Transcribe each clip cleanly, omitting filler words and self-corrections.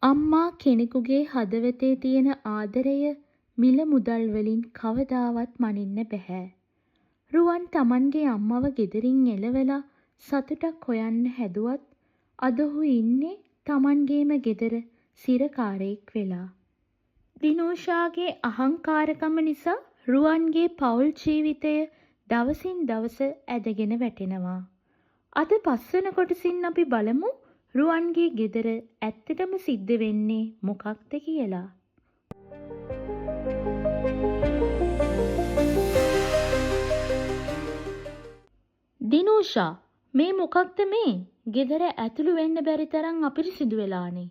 අම්මා කෙනෙකුගේ හදවතේ තියෙන ආදරය මිල මුදල් වලින් කවදාවත් මනින්න බැහැ. රුවන් Tamanගේ අම්මව ගෙදරින් එලවලා සතුටක් හොයන්න හැදුවත් අද ඔහු ඉන්නේ Tamanගේම ගෙදර සිරකාරයෙක් වෙලා. දිනෝෂාගේ අහංකාරකම නිසා රුවන්ගේ පෞල් ජීවිතය දවසින් දවස ඇදගෙන වැටෙනවා. අද පස්වන කොටසින් අපි බලමු රුවන්ගේ ගෙදර ඇත්තටම සිද්ධ වෙන්නේ මොකක්ද කියලා. දිනෝෂා, මේ මොකක්ද මේ? ගෙදර ඇතුළු වෙන්න බැරි තරම් අපිරිසිදු වෙලානේ.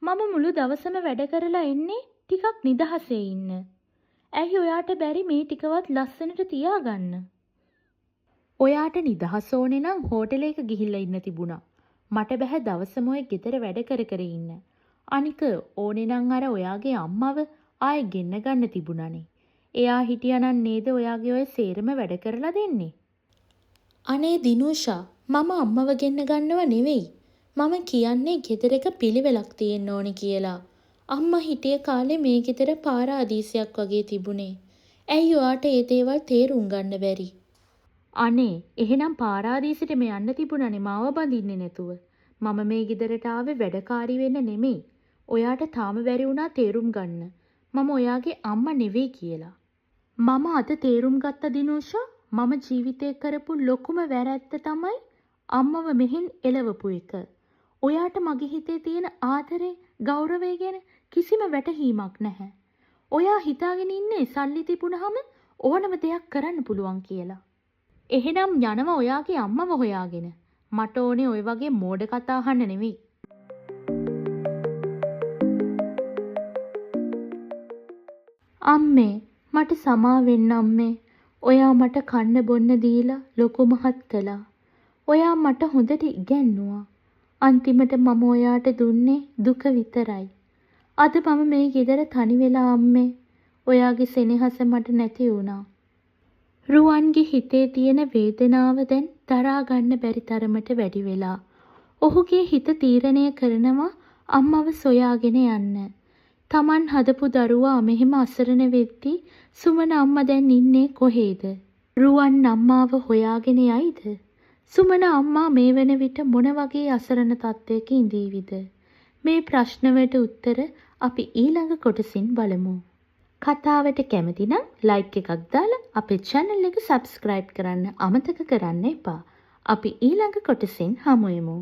මම මුළු දවසම වැඩ කරලා එන්නේ ටිකක් නිදහසේ ඉන්න. ඇයි ඔයාට බැරි මේ ටිකවත් ලස්සනට තියාගන්න? ඔයාට නිදහස ඕනේ නම් හෝටලයක ගිහිල්ලා ඉන්න තිබුණා. මට බෑ දවසම ඔය ගෙදර වැඩ කර ඉන්න. අනික ඕනේ නම් අර ඔයාගේ අම්මව ආයෙ ගෙන්න ගන්න තිබුණානේ. එයා හිටියානම් නේද ඔයාගේ ඔය සේරම වැඩ කරලා දෙන්නේ? අනේ දිනෝෂා, මම අම්මව ගෙන්න ගන්නව නෙවෙයි. මම කියන්නේ ගෙදරක පිළිවෙලක් තියෙන්න ඕනේ කියලා. අම්මා හිටිය කාලේ මේ ගෙදර පාරාදීසයක් වගේ තිබුණේ. ඇයි ඔයාට ඒ දේවල් තේරුම් ගන්න බැරි? අනේ එහෙනම් පාරාදීසෙට මේ යන්න තිබුණානේ මාව බඳින්නේ නැතුව. මම මේ ගෙදරට ආවේ වැඩකාරී වෙන්න නෙමෙයි. ඔයාට තාම බැරි වුණා තේරුම් ගන්න. මම ඔයාගේ අම්මා නෙවෙයි කියලා. මම අද තේරුම් ගත්ත දිනෝෂා, මම ජීවිතේ කරපු ලොකුම වැරැද්ද තමයි අම්මව මෙහෙන් එලවපු එක. ඔයාට මගේ හිතේ තියෙන ආදරේ, ගෞරවය ගැන කිසිම වැටහීමක් නැහැ. ඔයා හිතාගෙන ඉන්නේ සල්ලි තිබුණාම ඕනම දෙයක් කරන්න පුළුවන් කියලා. එහෙනම් යනවා ඔයාගේ අම්මව හොයාගෙන. මට ඕනේ ඔය වගේ මෝඩ කතා අහන්න නෙවෙයි. අම්මේ, මට සමා වෙන්න අම්මේ. ඔයා මට කන්න බොන්න දීලා ලොකු මහත් කළා. ඔයා මට හොඳට ඉගැන්නුවා. අන්තිමට මම ඔයාට දුන්නේ දුක විතරයි. අද මම මේ ගෙදර තනි වෙලා අම්මේ. ඔයාගේ සෙනෙහස මට නැති වුණා. රුවන්ගේ හිතේ තියෙන වේදනාව දැන් දරා ගන්න බැරි තරමට වැඩි වෙලා. ඔහුගේ හිත තීරණය කරනවා අම්මව සොයාගෙන යන්න. Taman හදපු දරුවා මෙහෙම අසරණ වෙද්දී සුමන අම්මා දැන් ඉන්නේ කොහේද? රුවන් අම්මාව හොයාගෙන යයිද? සුමන අම්මා මේ වෙන විට මොන වගේ අසරණ තත්ත්වයක ඉඳීවිද? මේ ප්‍රශ්නවලට උත්තර අපි ඊළඟ කොටසින් බලමු. කතාවට කැමති නම් ලයික් එකක් දාලා අපේ channel එක subscribe කරන්න අමතක කරන්න එපා. අපි ඊළඟ කොටසින් හමු වෙමු.